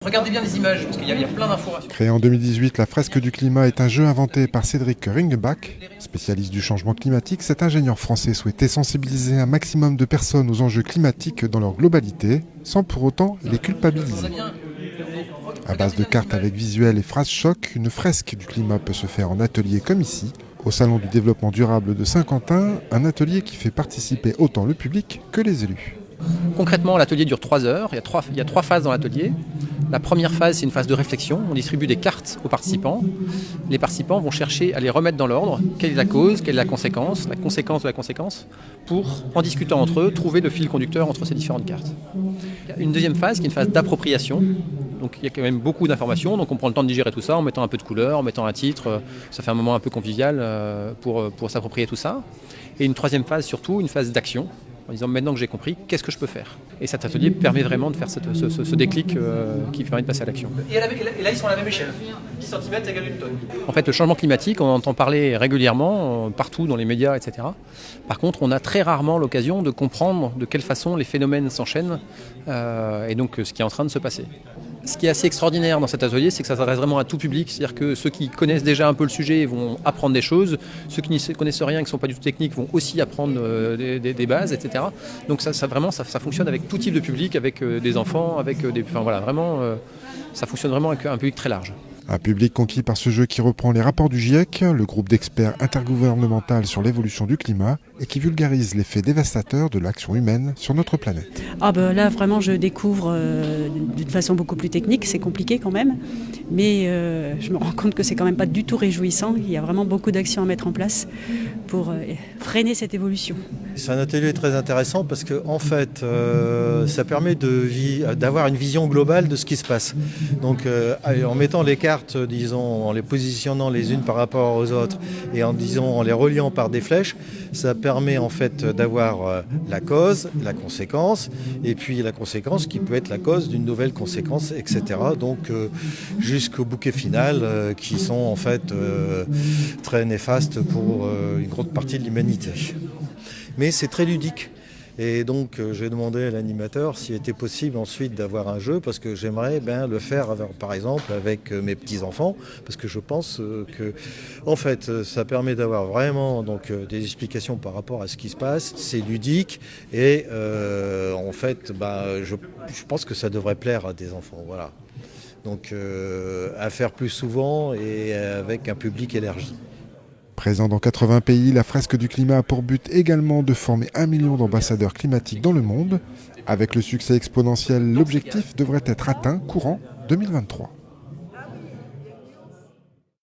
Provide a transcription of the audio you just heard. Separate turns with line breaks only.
Regardez bien les images, parce qu'il y a plein d'infos.
Créée en 2018, la fresque du climat est un jeu inventé par Cédric Ringebach. Spécialiste du changement climatique, cet ingénieur français souhaitait sensibiliser un maximum de personnes aux enjeux climatiques dans leur globalité, sans pour autant les culpabiliser. À base de cartes avec visuels et phrases choc, une fresque du climat peut se faire en atelier comme ici, au Salon du développement durable de Saint-Quentin, un atelier qui fait participer autant le public que les élus.
Concrètement, l'atelier dure 3 heures, il y a 3 phases dans l'atelier. La première phase, c'est une phase de réflexion. On distribue des cartes aux participants. Les participants vont chercher à les remettre dans l'ordre. Quelle est la cause, quelle est la conséquence de la conséquence, pour, en discutant entre eux, trouver le fil conducteur entre ces différentes cartes. Il y a une deuxième phase qui est une phase d'appropriation. Donc il y a quand même beaucoup d'informations, donc on prend le temps de digérer tout ça en mettant un peu de couleur, en mettant un titre. Ça fait un moment un peu convivial pour s'approprier tout ça. Et une troisième phase surtout, une phase d'action, en disant maintenant que j'ai compris, qu'est-ce que je peux faire? Et cet atelier permet vraiment de faire ce déclic qui permet de passer à l'action. Et là, ils sont à la même échelle. 10 cm égale 1 tonne. En fait, le changement climatique, on en entend parler régulièrement, partout dans les médias, etc. Par contre, on a très rarement l'occasion de comprendre de quelle façon les phénomènes s'enchaînent et donc ce qui est en train de se passer. Ce qui est assez extraordinaire dans cet atelier, c'est que ça s'adresse vraiment à tout public. C'est-à-dire que ceux qui connaissent déjà un peu le sujet vont apprendre des choses. Ceux qui ne connaissent rien, qui ne sont pas du tout techniques, vont aussi apprendre des bases, etc. Donc ça fonctionne avec tout type de public, avec des enfants, avec des... Enfin voilà, vraiment, ça fonctionne vraiment avec un public très large.
Un public conquis par ce jeu qui reprend les rapports du GIEC, le groupe d'experts intergouvernemental sur l'évolution du climat, et qui vulgarise l'effet dévastateur de l'action humaine sur notre planète.
Là, vraiment, je découvre d'une façon beaucoup plus technique. C'est compliqué quand même, mais je me rends compte que c'est quand même pas du tout réjouissant. Il y a vraiment beaucoup d'actions à mettre en place pour freiner cette évolution.
C'est un atelier très intéressant parce que en fait, ça permet d'avoir une vision globale de ce qui se passe. Donc, en mettant les cartes, disons, en les positionnant les unes par rapport aux autres et en les reliant par des flèches, ça permet en fait d'avoir la cause, la conséquence, et puis la conséquence qui peut être la cause d'une nouvelle conséquence, etc. Donc jusqu'au bouquet final qui sont en fait très néfastes pour une grande partie de l'humanité. Mais c'est très ludique. Et donc j'ai demandé à l'animateur s'il était possible ensuite d'avoir un jeu, parce que j'aimerais bien le faire par exemple avec mes petits-enfants, parce que je pense que en fait ça permet d'avoir vraiment des explications par rapport à ce qui se passe, c'est ludique et en fait je pense que ça devrait plaire à des enfants, voilà. Donc à faire plus souvent et avec un public élargi.
Présent dans 80 pays, la fresque du climat a pour but également de former 1 million d'ambassadeurs climatiques dans le monde. Avec le succès exponentiel, l'objectif devrait être atteint courant 2023.